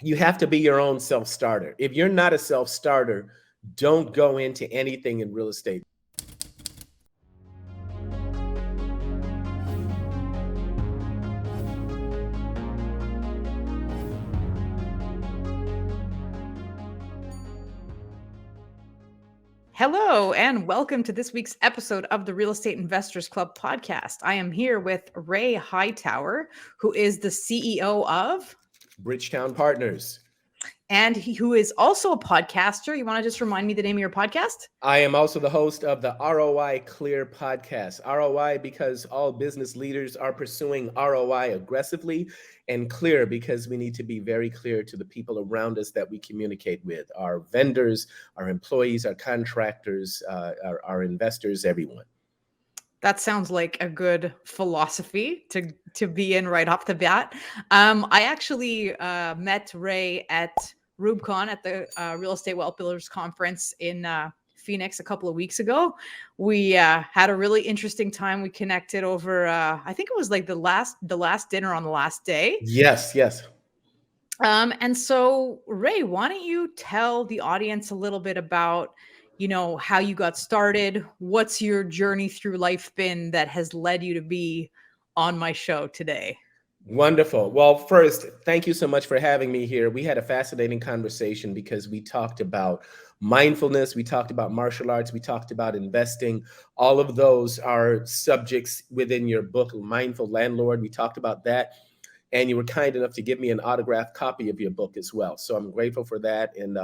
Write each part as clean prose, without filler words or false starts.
you have to be your own self-starter. If you're not a self-starter, don't go into anything in real estate. Hello, and welcome to this week's episode of the Real Estate Investors Club podcast. I am here with Ray Hightower, who is the CEO of Bridgetown Partners. And who is also a podcaster. You want to just remind me the name of your podcast? I am also the host of the ROI Clear podcast. ROI because all business leaders are pursuing ROI aggressively, and clear because we need to be very clear to the people around us that we communicate with, our vendors, our employees, our contractors, our investors, everyone. That sounds like a good philosophy to be in right off the bat. I actually met Ray at RubeCon at the Real Estate Wealth Builders Conference in Phoenix a couple of weeks ago. We had a really interesting time. We connected over, I think it was like the last dinner on the last day. Yes. And so, Ray, why don't you tell the audience a little bit about, how you got started? What's your journey through life been that has led you to be on my show today? Wonderful. Well, first, thank you so much for having me here. We had a fascinating conversation because we talked about mindfulness, we talked about martial arts, we talked about investing. All of those are subjects within your book, Mindful Landlord. We talked about that. And you were kind enough to give me an autographed copy of your book as well. So I'm grateful for that. And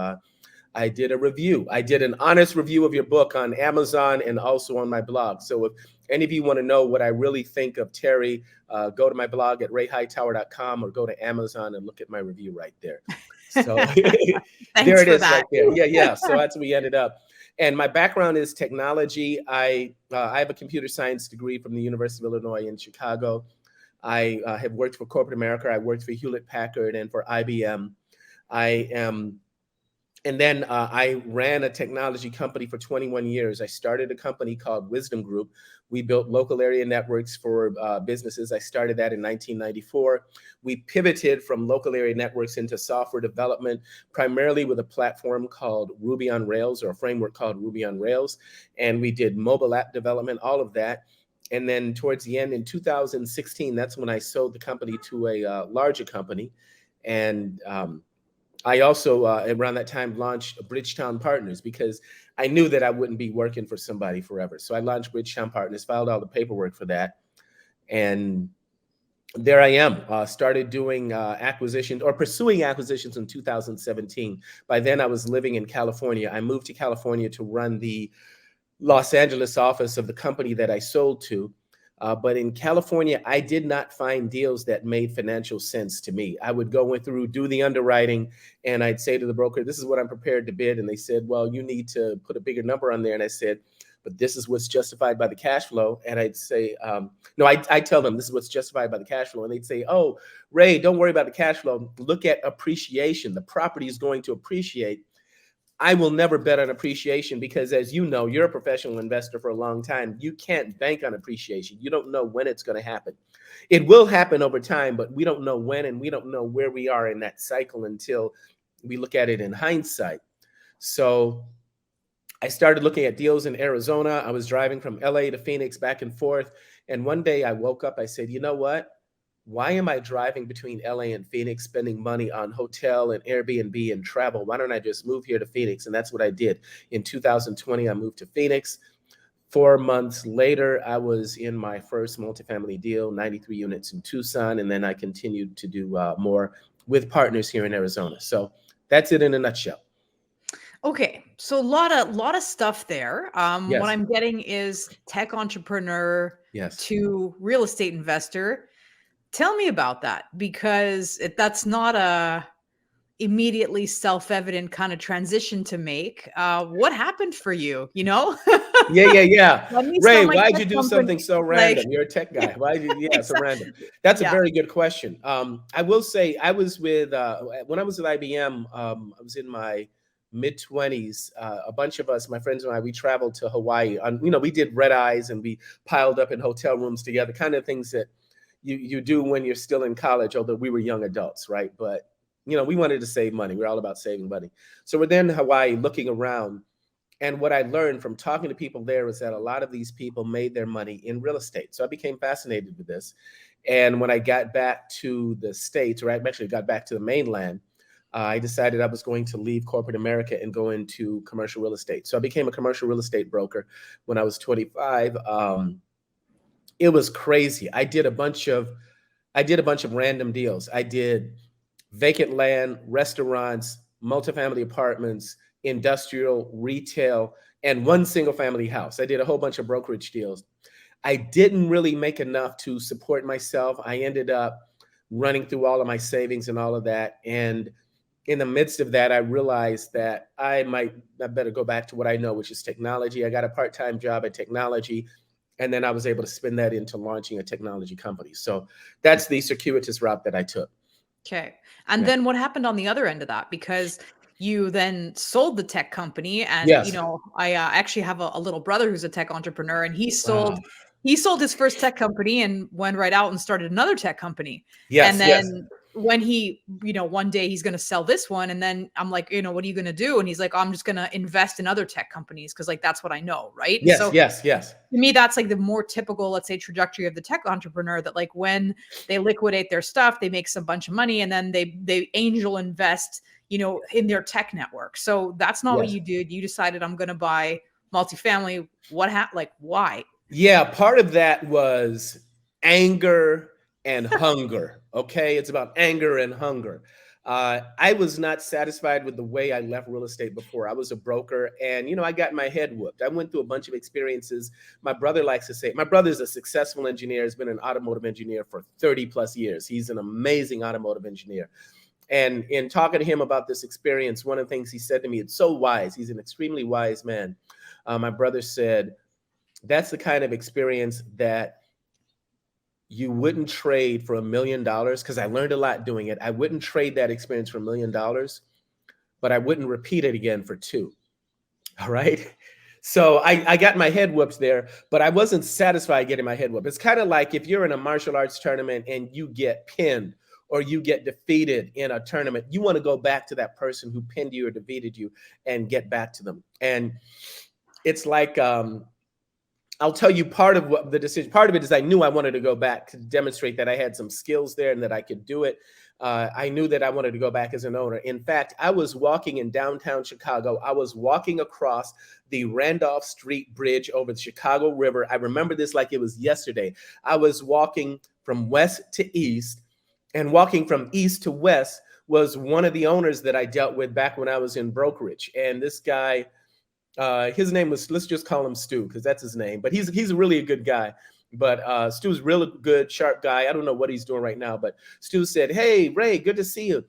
I did a review. I did an honest review of your book on Amazon and also on my blog. So if any of you want to know what I really think of Terrie, go to my blog at rayhightower.com or go to Amazon and look at my review right there. So there it is right there. Yeah. So that's where we ended up. And my background is technology. I have a computer science degree from the University of Illinois in Chicago. I have worked for corporate America. I worked for Hewlett Packard and for IBM. And then I ran a technology company for 21 years. I started a company called Wisdom Group. We built local area networks for businesses. I started that in 1994. We pivoted from local area networks into software development, primarily with a platform called Ruby on Rails, or a framework called Ruby on Rails. And we did mobile app development, all of that. And then towards the end in 2016, that's when I sold the company to a larger company. And I also, around that time, launched Bridgetown Partners because I knew that I wouldn't be working for somebody forever. So I launched Bridgetown Partners, filed all the paperwork for that. And there I am, started doing acquisitions or pursuing acquisitions in 2017. By then I was living in California. I moved to California to run the Los Angeles office of the company that I sold to. But in California, I did not find deals that made financial sense to me. I would go through, do the underwriting, and I'd say to the broker, this is what I'm prepared to bid. And they said, well, you need to put a bigger number on there. And I said, but this is what's justified by the cash flow. And I'd say, no, I tell them this is what's justified by the cash flow. And they'd say, oh, Ray, don't worry about the cash flow. Look at appreciation. The property is going to appreciate. I will never bet on appreciation because, as you know, you're a professional investor for a long time. You can't bank on appreciation. You don't know when it's going to happen. It will happen over time, but we don't know when, and we don't know where we are in that cycle until we look at it in hindsight. So I started looking at deals in Arizona. I was driving from LA to Phoenix back and forth. And one day I woke up, I said, you know what? Why am I driving between LA and Phoenix, spending money on hotel and Airbnb and travel? Why don't I just move here to Phoenix? And that's what I did. In 2020, I moved to Phoenix. 4 months later, I was in my first multifamily deal, 93 units in Tucson. And then I continued to do more with partners here in Arizona. So that's it in a nutshell. Okay, so a lot of stuff there. Yes. What I'm getting is tech entrepreneur Yes. to real estate investor. Tell me about that, because that's not a immediately self-evident kind of transition to make. What happened for you? Yeah. Let me Ray, start my why'd tech you do company. something so random? Like, You're a tech guy. Why did you? Yeah, so exactly. random. That's a Yeah. very good question. I will say I was with when I was at IBM. I was in my mid-20s. A bunch of us, my friends and I, we traveled to Hawaii. We did red eyes and we piled up in hotel rooms together, kind of things that you do when you're still in college, although we were young adults, right? But we wanted to save money. We're all about saving money. So we're there in Hawaii looking around. And what I learned from talking to people there was that a lot of these people made their money in real estate. So I became fascinated with this. And when I got back to the States, or I actually got back to the mainland, I decided I was going to leave corporate America and go into commercial real estate. So I became a commercial real estate broker when I was 25. It was crazy. I did a bunch of random deals. I did vacant land, restaurants, multifamily apartments, industrial, retail, and one single family house. I did a whole bunch of brokerage deals. I didn't really make enough to support myself. I ended up running through all of my savings and all of that. And in the midst of that, I realized that I better go back to what I know, which is technology. I got a part-time job at technology, and then I was able to spin that into launching a technology company. So that's the circuitous route that I took. Okay. And then what happened on the other end of that? Because you then sold the tech company, and Yes. I actually have a little brother who's a tech entrepreneur, and he sold his first tech company and went right out and started another tech company. Yes. And then when he, one day he's going to sell this one. And then I'm like, what are you going to do? And he's like, I'm just going to invest in other tech companies, because like, that's what I know. Right. Yes. So yes. to me, that's like the more typical, let's say, trajectory of the tech entrepreneur, that like when they liquidate their stuff, they make some bunch of money, and then they angel invest, in their tech network. So that's not what you did. You decided, I'm going to buy multifamily. What happened? Like, why? Yeah. Part of that was anger and hunger. Okay. It's about anger and hunger. I was not satisfied with the way I left real estate before. I was a broker, and, I got my head whooped. I went through a bunch of experiences. My brother likes to say, my brother's a successful engineer, has been an automotive engineer for 30 plus years. He's an amazing automotive engineer. And in talking to him about this experience, one of the things he said to me, it's so wise. He's an extremely wise man. My brother said, that's the kind of experience that you wouldn't trade for $1 million, because I learned a lot doing it. I wouldn't trade that experience for $1 million, but I wouldn't repeat it again for 2. All right. So I got my head whooped there, but I wasn't satisfied getting my head whooped. It's kind of like if you're in a martial arts tournament and you get pinned or you get defeated in a tournament, you want to go back to that person who pinned you or defeated you and get back to them. And it's like, I'll tell you part of what the decision, part of it is I knew I wanted to go back to demonstrate that I had some skills there and that I could do it. I knew that I wanted to go back as an owner. In fact, I was walking in downtown Chicago. I was walking across the Randolph Street Bridge over the Chicago River. I remember this like it was yesterday. I was walking from west to east, and walking from east to west was one of the owners that I dealt with back when I was in brokerage. And this guy, his name was, let's just call him Stu, because that's his name. But he's really a good guy. But Stu's really good, sharp guy. I don't know what he's doing right now, but Stu said, "Hey, Ray, good to see you.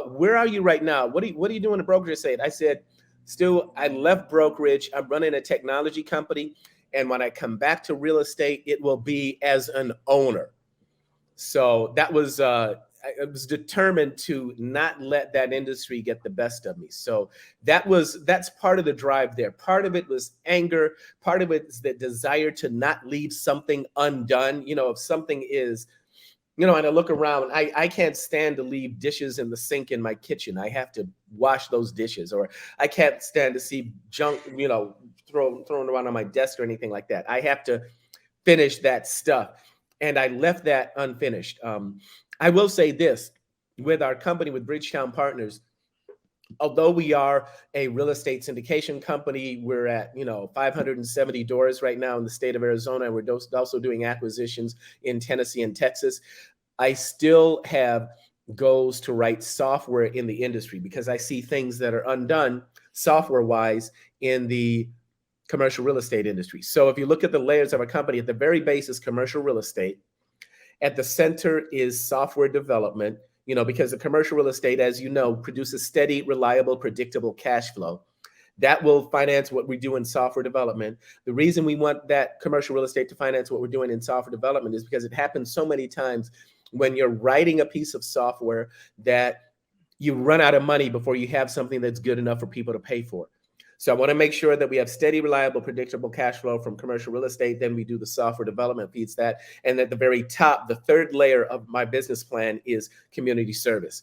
Where are you right now? What are you doing at brokerage?" I said, "Stu, I left brokerage. I'm running a technology company. And when I come back to real estate, it will be as an owner." So that was, I was determined to not let that industry get the best of me. So that's part of the drive there. Part of it was anger. Part of it is the desire to not leave something undone. If something is, and I look around, I can't stand to leave dishes in the sink in my kitchen. I have to wash those dishes, or I can't stand to see junk, thrown around on my desk or anything like that. I have to finish that stuff. And I left that unfinished. I will say this, with our company, with Bridgetown Partners, although we are a real estate syndication company, we're at 570 doors right now in the state of Arizona, and we're also doing acquisitions in Tennessee and Texas. I still have goals to write software in the industry, because I see things that are undone software-wise in the commercial real estate industry. So if you look at the layers of a company, at the very base is commercial real estate. At the center is software development, because the commercial real estate, as you know, produces steady, reliable, predictable cash flow. That will finance what we do in software development. The reason we want that commercial real estate to finance what we're doing in software development is because it happens so many times when you're writing a piece of software that you run out of money before you have something that's good enough for people to pay for. So I want to make sure that we have steady, reliable, predictable cash flow from commercial real estate. Then we do the software development, feeds that. And at the very top, the third layer of my business plan is community service.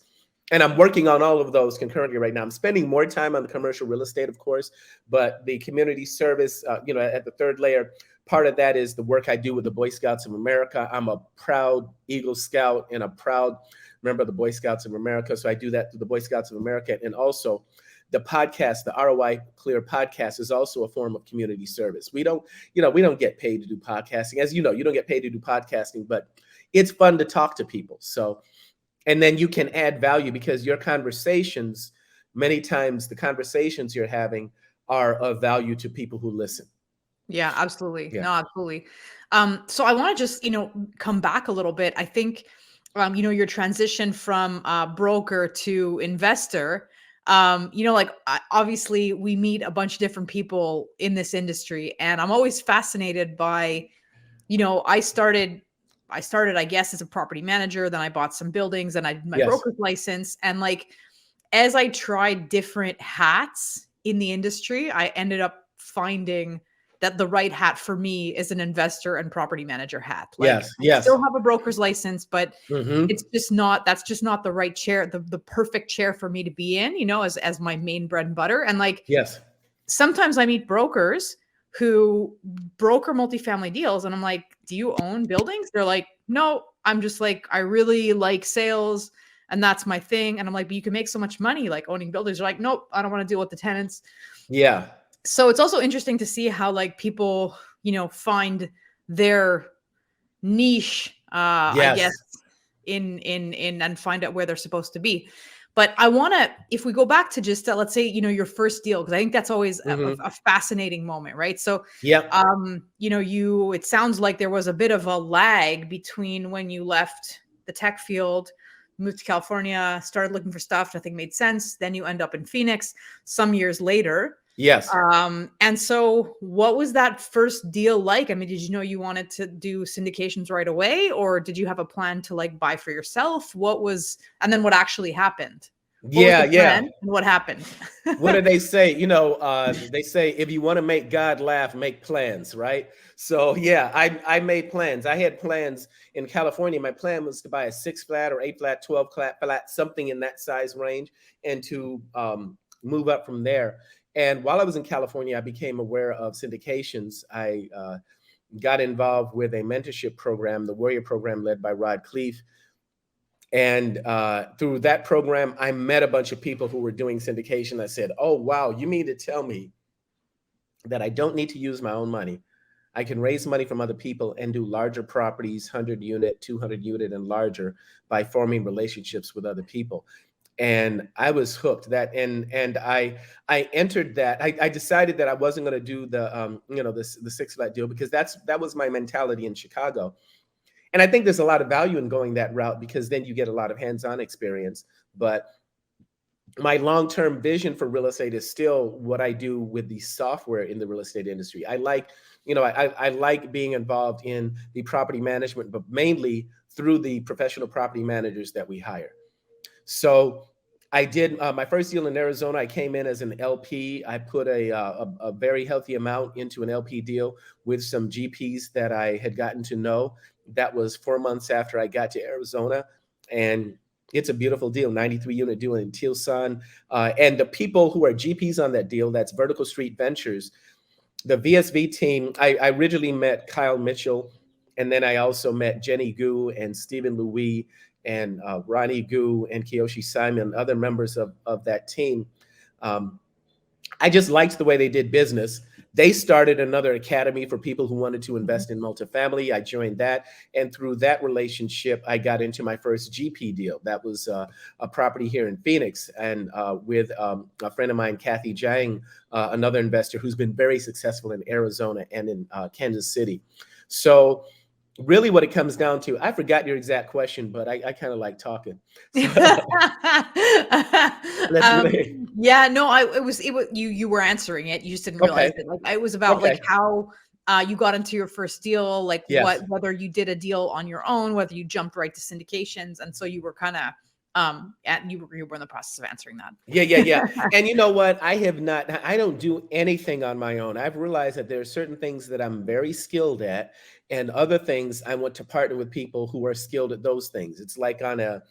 And I'm working on all of those concurrently right now. I'm spending more time on the commercial real estate, of course, but the community service, at the third layer, part of that is the work I do with the Boy Scouts of America. I'm a proud Eagle Scout and a proud member of the Boy Scouts of America. So I do that through the Boy Scouts of America. And also the podcast, the ROI Clear podcast, is also a form of community service. We don't get paid to do podcasting. As you know, you don't get paid to do podcasting, but it's fun to talk to people. So, and then you can add value because your conversations, many times the conversations you're having are of value to people who listen. Yeah, absolutely. Yeah. No, absolutely. So I want to just, come back a little bit. I think, your transition from broker to investor, obviously we meet a bunch of different people in this industry, and I'm always fascinated by, I started, I guess, as a property manager, then I bought some buildings and I did my Yes. broker's license. And like, as I tried different hats in the industry, I ended up finding that the right hat for me is an investor and property manager hat. Like, Yes. I Yes. still have a broker's license, but Mm-hmm. that's just not the right chair, the perfect chair for me to be in, as my main bread and butter. And like, Yes. sometimes I meet brokers who broker multifamily deals, and I'm like, do you own buildings? They're like, no. I'm just like, I really like sales and that's my thing. And I'm like, but you can make so much money like owning buildings. They're like, nope, I don't want to deal with the tenants. Yeah. So it's also interesting to see how like people, find their niche, I Yes. guess, in and find out where they're supposed to be. But I want to, if we go back to just let's say, your first deal, because I think that's always Mm-hmm. a fascinating moment, right? So, Yep. it sounds like there was a bit of a lag between when you left the tech field, moved to California, started looking for stuff, nothing made sense. Then you end up in Phoenix some years later. Yes. And so what was that first deal like? I mean, did you know you wanted to do syndications right away, or did you have a plan to like buy for yourself? And then what actually happened? What was Yeah. the Yeah. plan and what happened? What do they say? They say if you want to make God laugh, make plans, right? So yeah, I made plans. I had plans in California. My plan was to buy a 6 flat or 8 flat, 12 flat, something in that size range, and to move up from there. And while I was in California, I became aware of syndications. I got involved with a mentorship program, the Warrior Program, led by Rod Cleef. And through that program, I met a bunch of people who were doing syndication. I said, oh, wow, you mean to tell me that I don't need to use my own money? I can raise money from other people and do larger properties, 100 unit, 200 unit, and larger by forming relationships with other people. And I was hooked. I entered that. I decided that I wasn't going to do the 6 flat deal because that was my mentality in Chicago. And I think there's a lot of value in going that route because then you get a lot of hands-on experience. But my long-term vision for real estate is still what I do with the software in the real estate industry. I like being involved in the property management, but mainly through the professional property managers that we hire. So I did my first deal in Arizona. I came in as an LP. I put a very healthy amount into an LP deal with some GPs that I had gotten to know. That was 4 months after I got to Arizona, and it's a beautiful deal, 93 unit deal in Tucson. And the people who are GPs on that deal, that's Vertical Street Ventures, the VSV team. I originally met Kyle Mitchell, and then I also met Jenny Gu and Stephen Louis and Ronnie Gu and Kiyoshi Simon, other members of that team. I just liked the way they did business. They started another academy for people who wanted to invest in multifamily. I joined that. And through that relationship, I got into my first GP deal. That was a property here in Phoenix, and with a friend of mine, Kathy Jang, another investor who's been very successful in Arizona and in Kansas City. So really what it comes down to, I forgot your exact question, but I kind of like talking. So, Yeah, no, it was you were answering it. You just didn't realize okay. it. Like, it was about Okay. like how you got into your first deal, like Yes. whether you did a deal on your own, whether you jumped right to syndications. And so you were kind of you were in the process of answering that. Yeah. And you know what? I don't do anything on my own. I've realized that there are certain things that I'm very skilled at, and other things I want to partner with people who are skilled at those things. It's like on a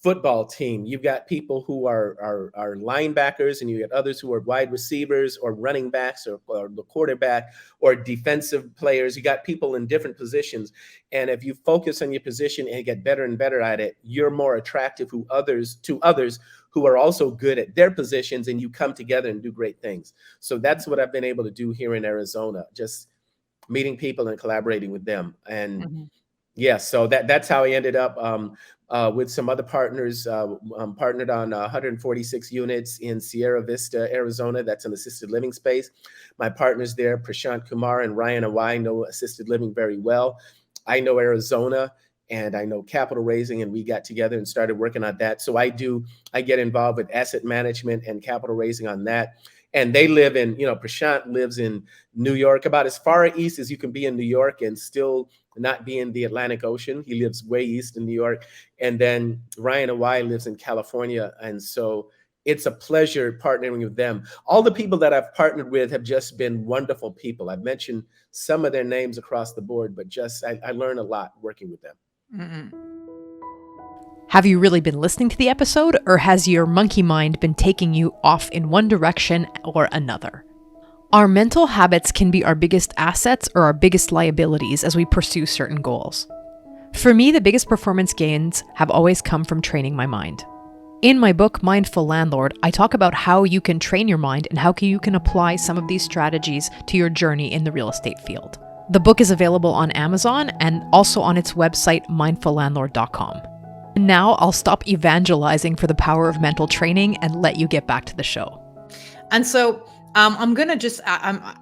football team. You've got people who are linebackers, and you get others who are wide receivers or running backs or the quarterback or defensive players. You got people in different positions. And if you focus on your position and get better and better at it, you're more attractive to others who are also good at their positions, and you come together and do great things. So that's what I've been able to do here in Arizona, just meeting people and collaborating with them. And Mhm. yeah, so that's how I ended up with some other partners, partnered on 146 units in Sierra Vista, Arizona. That's an assisted living space. My partners there, Prashant Kumar and Ryan Awai, know assisted living very well. I know Arizona and I know capital raising, and we got together and started working on that. So I get involved with asset management and capital raising on that. And they live in, Prashant lives in New York, about as far east as you can be in New York and still not be in the Atlantic Ocean. He lives way east in New York. And then Ryan Awai lives in California. And so it's a pleasure partnering with them. All the people that I've partnered with have just been wonderful people. I've mentioned some of their names across the board, but just I learn a lot working with them. Mm-mm. Have you really been listening to the episode, or has your monkey mind been taking you off in one direction or another? Our mental habits can be our biggest assets or our biggest liabilities as we pursue certain goals. For me, the biggest performance gains have always come from training my mind. In my book, Mindful Landlord, I talk about how you can train your mind and how you can apply some of these strategies to your journey in the real estate field. The book is available on Amazon and also on its website, mindfullandlord.com. Now I'll stop evangelizing for the power of mental training and let you get back to the show. And so I'm gonna just,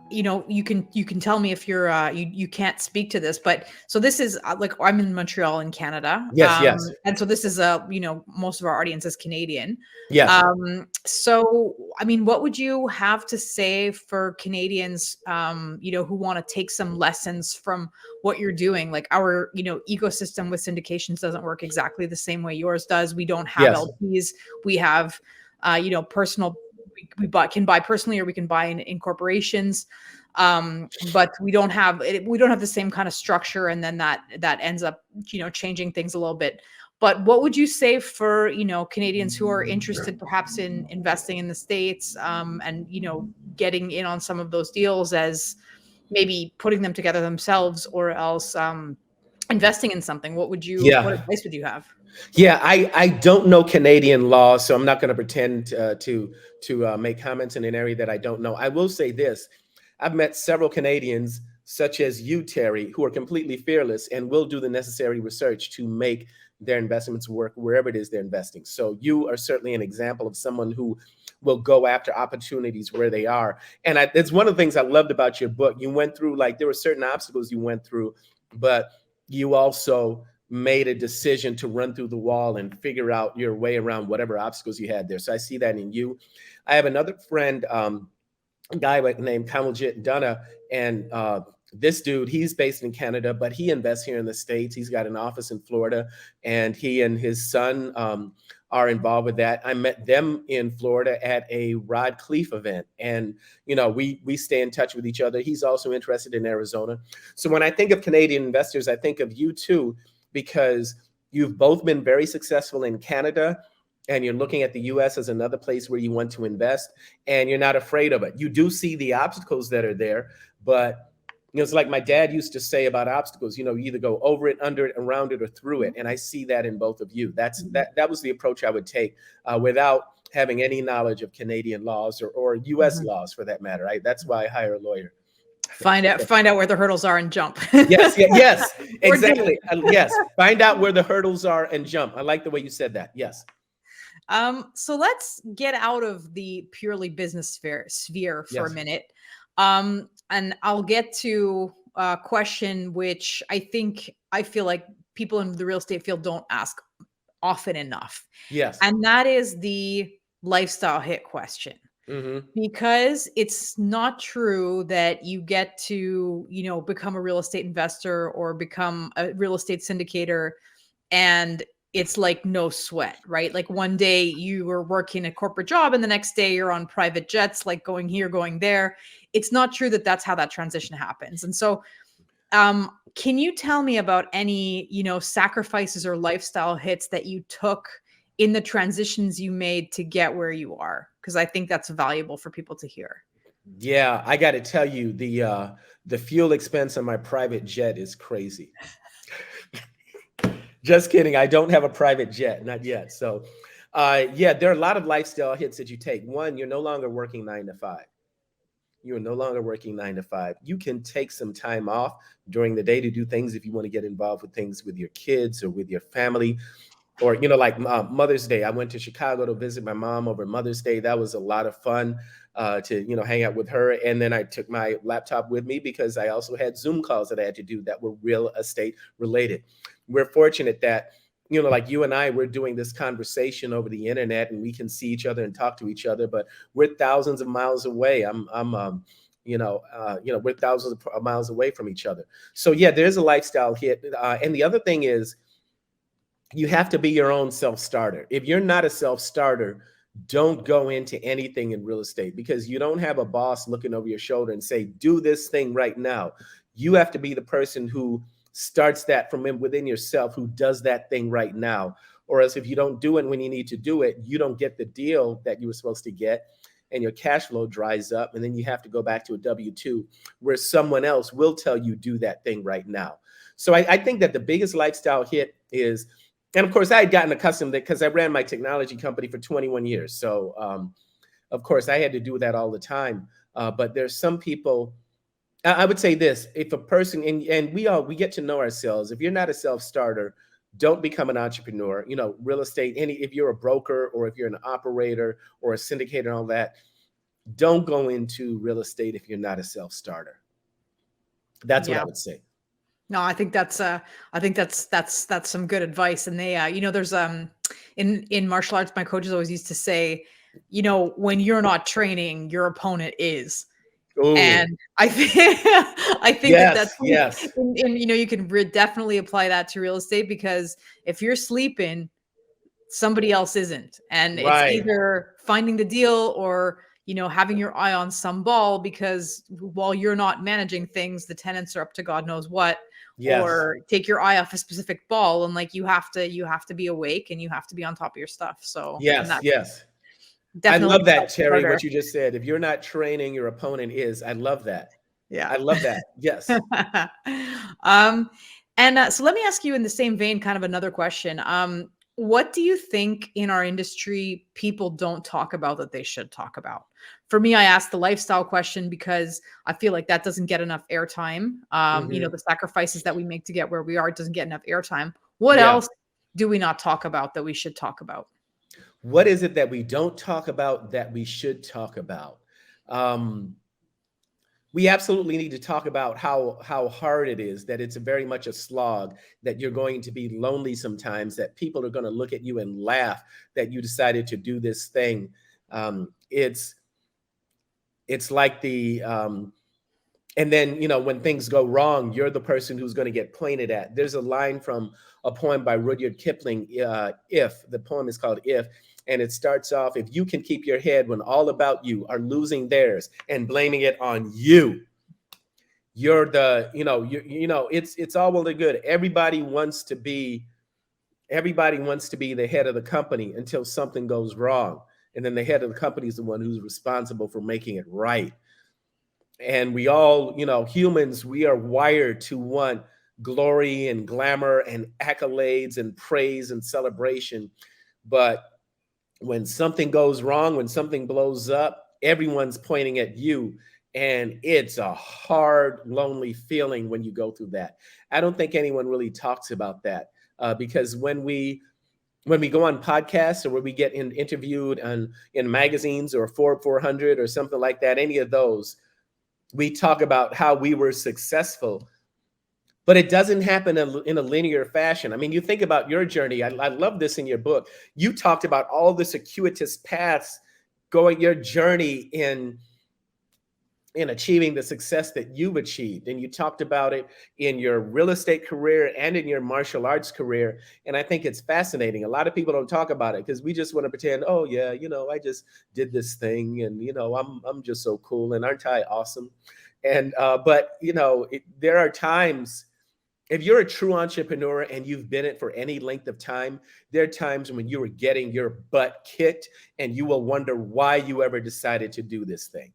you can tell me if you're you can't speak to this, but so this is like I'm in Montreal in Canada, Yes. and so this is most of our audience is Canadian. Yes. So I mean, what would you have to say for Canadians, who want to take some lessons from what you're doing? Like our, ecosystem with syndications doesn't work exactly the same way yours does. We don't have Yes. LPs. We have, personal. We can buy personally, or we can buy in corporations, but we don't have the same kind of structure, and then that ends up changing things a little bit. But what would you say for Canadians who are interested perhaps in investing in the States, and getting in on some of those deals, as maybe putting them together themselves, or else investing in something? What advice would you have? Yeah, I don't know Canadian law, so I'm not going to pretend to make comments in an area that I don't know. I will say this: I've met several Canadians, such as you, Terrie, who are completely fearless and will do the necessary research to make their investments work wherever it is they're investing. So you are certainly an example of someone who will go after opportunities where they are. And it's one of the things I loved about your book. You went through, like, there were certain obstacles you went through, but you also made a decision to run through the wall and figure out your way around whatever obstacles you had there. So I see that in you. I have another friend, a guy named Kamaljit Dunna, and this dude, he's based in Canada, but he invests here in the States. He's got an office in Florida, and he and his son are involved with that. I met them in Florida at a Rod Cleef event, and we stay in touch with each other. He's also interested in Arizona. So when I think of Canadian investors, I think of you too, because you've both been very successful in Canada, and you're looking at the US as another place where you want to invest, and you're not afraid of it. You do see the obstacles that are there, but it's like my dad used to say about obstacles, you either go over it, under it, around it, or through it. And I see that in both of you. That was the approach I would take, without having any knowledge of Canadian laws or US laws for that matter. That's why I hire a lawyer. Find out where the hurdles are and jump. Yes, exactly. Yes, find out where the hurdles are and jump. I like the way you said that. Yes. So let's get out of the purely business sphere for a minute. And I'll get to a question which I feel like people in the real estate field don't ask often enough. Yes. And that is the lifestyle hit question. Mm-hmm. Because it's not true that you get to, become a real estate investor or become a real estate syndicator and it's like no sweat, right? Like one day you were working a corporate job and the next day you're on private jets, like going here, going there. It's not true that that's how that transition happens. And so can you tell me about any, sacrifices or lifestyle hits that you took in the transitions you made to get where you are, because I think that's valuable for people to hear. Yeah, I got to tell you, the fuel expense on my private jet is crazy. Just kidding. I don't have a private jet, not yet. So, yeah, there are a lot of lifestyle hits that you take. One, you're no longer working 9 to 5. You are no longer working 9 to 5. You can take some time off during the day to do things if you want to get involved with things with your kids or with your family. Or, like Mother's Day. I went to Chicago to visit my mom over Mother's Day. That was a lot of fun to, hang out with her. And then I took my laptop with me because I also had Zoom calls that I had to do that were real estate related. We're fortunate that, like you and I, we're doing this conversation over the internet and we can see each other and talk to each other, but we're thousands of miles away. We're thousands of miles away from each other. So yeah, there's a lifestyle hit. And the other thing is, you have to be your own self-starter. If you're not a self-starter, don't go into anything in real estate, because you don't have a boss looking over your shoulder and say, do this thing right now. You have to be the person who starts that from within yourself, who does that thing right now. Or else if you don't do it when you need to do it, you don't get the deal that you were supposed to get, and your cash flow dries up. And then you have to go back to a W-2 where someone else will tell you do that thing right now. So I think that the biggest lifestyle hit is, and of course, I had gotten accustomed to it because I ran my technology company for 21 years. So, of course, I had to do that all the time. But there's some people, I would say this, if a person, and we get to know ourselves, if you're not a self-starter, don't become an entrepreneur. Real estate, if you're a broker or if you're an operator or a syndicator and all that, don't go into real estate if you're not a self-starter. That's what I would say. No, I think that's some good advice. And they, there's in martial arts, my coaches always used to say, when you're not training, your opponent is. Ooh. And I think that's yes. And you can definitely apply that to real estate, because if you're sleeping, somebody else isn't, and right. It's either finding the deal or having your eye on some ball, because while you're not managing things, the tenants are up to God knows what. Yes. Or take your eye off a specific ball, and you have to be awake and you have to be on top of your stuff. So yes. I love that, Terrie, what you just said. If you're not training, your opponent is. I love that. Yeah, I love that. Yes. So let me ask you in the same vein, kind of another question. What do you think in our industry people don't talk about that they should talk about? For me, I asked the lifestyle question because I feel like that doesn't get enough airtime. The sacrifices that we make to get where we are doesn't get enough airtime. What else do we not talk about that we should talk about? What is it that we don't talk about that we should talk about? We absolutely need to talk about how hard it is, that it's very much a slog, that you're going to be lonely sometimes, that people are going to look at you and laugh that you decided to do this thing. It's like and then, when things go wrong, you're the person who's going to get pointed at. There's a line from a poem by Rudyard Kipling, If. The poem is called If. And it starts off, if you can keep your head when all about you are losing theirs and blaming it on you, you're the, it's all well and good. Everybody wants to be the head of the company until something goes wrong. And then the head of the company is the one who's responsible for making it right. And we all, humans, we are wired to want glory and glamour and accolades and praise and celebration. But when something goes wrong, when something blows up, everyone's pointing at you. And it's a hard, lonely feeling when you go through that. I don't think anyone really talks about that because when we go on podcasts or when we get interviewed in magazines or Forbes 400 or something like that, any of those, we talk about how we were successful. But it doesn't happen in a linear fashion. I mean, you think about your journey. I love this in your book. You talked about all the circuitous paths your journey in achieving the success that you've achieved. And you talked about it in your real estate career and in your martial arts career. And I think it's fascinating. A lot of people don't talk about it because we just want to pretend, oh yeah, I just did this thing and, I'm just so cool. And aren't I awesome? And, but, there are times If you're a true entrepreneur and you've been it for any length of time, there are times when you were getting your butt kicked and you will wonder why you ever decided to do this thing.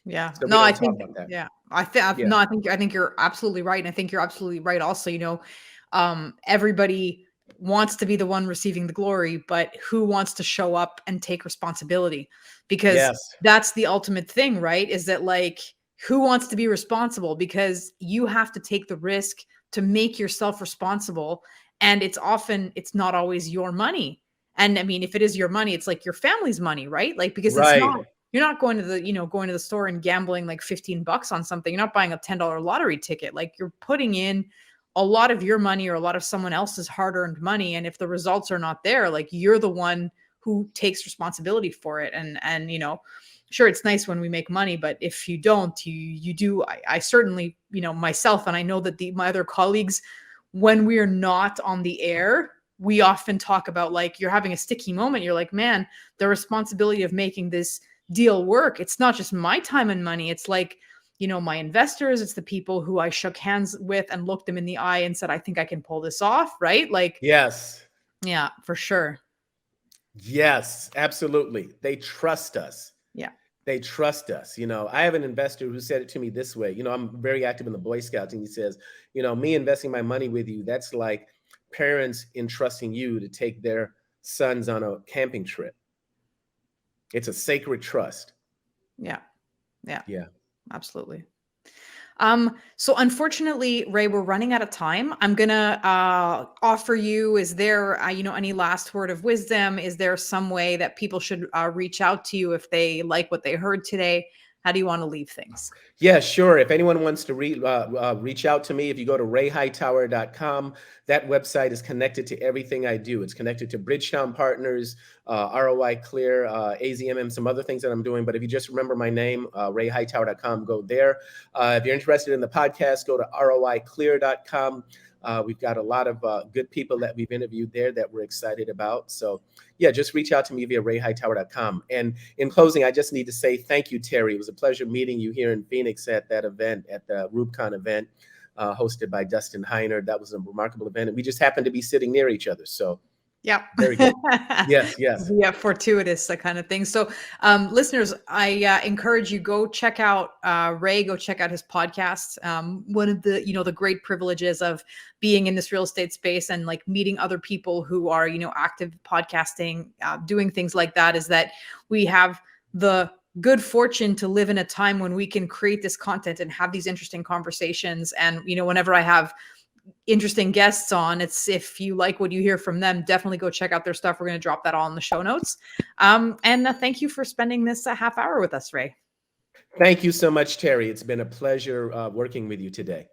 Yeah. So we No, I don't talk think, about that. yeah, I think, Yeah. no, I think you're absolutely right. And I think you're absolutely right. Also, everybody wants to be the one receiving the glory, but who wants to show up and take responsibility? Because Yes. that's the ultimate thing, right? Is that like, who wants to be responsible? Because you have to take the risk to make yourself responsible. And it's not always your money. And I mean, if it is your money, it's like your family's money, right? Like, because it's Right. not, you're not going to going to the store and gambling like $15 on something. You're not buying a $10 lottery ticket. Like, you're putting in a lot of your money or a lot of someone else's hard-earned money. And if the results are not there, like, you're the one who takes responsibility for it. And sure, it's nice when we make money, but if you don't, you do. I certainly, myself, and I know that my other colleagues, when we're not on the air, we often talk about, like, you're having a sticky moment. You're like, man, the responsibility of making this deal work. It's not just my time and money. It's like, my investors, it's the people who I shook hands with and looked them in the eye and said, I think I can pull this off. Right. Like, Yes. yeah, for sure. Yes, absolutely. They trust us. Yeah. They trust us. I have an investor who said it to me this way. I'm very active in the Boy Scouts, and he says, me investing my money with you, that's like parents entrusting you to take their sons on a camping trip. It's a sacred trust. Yeah. Yeah. Yeah. Absolutely. So unfortunately, Ray, we're running out of time. I'm gonna offer you, is there any last word of wisdom? Is there some way that people should reach out to you if they like what they heard today? How do you want to leave things? Yeah, sure. If anyone wants to reach out to me, if you go to rayhightower.com, that website is connected to everything I do. It's connected to Bridgetown Partners, ROI Clear, AZMM, some other things that I'm doing. But if you just remember my name, rayhightower.com, go there. If you're interested in the podcast, go to roiclear.com. We've got a lot of good people that we've interviewed there that we're excited about. So yeah, just reach out to me via rayhightower.com. And in closing, I just need to say thank you, Terrie. It was a pleasure meeting you here in Phoenix at that event, at the RubeCon event, hosted by Dustin Heiner. That was a remarkable event. And we just happened to be sitting near each other. So yeah, very good. Yes. Yeah, fortuitous, that kind of thing. So listeners, I encourage you, go check out Ray, go check out his podcast. One of the the great privileges of being in this real estate space and like meeting other people who are active podcasting, doing things like that, is that we have the good fortune to live in a time when we can create this content and have these interesting conversations. And whenever I have interesting guests on, it's, if you like what you hear from them, definitely go check out their stuff. We're going to drop that all in the show notes. And thank you for spending this half hour with us, Ray. Thank you so much, Terrie. It's been a pleasure working with you today.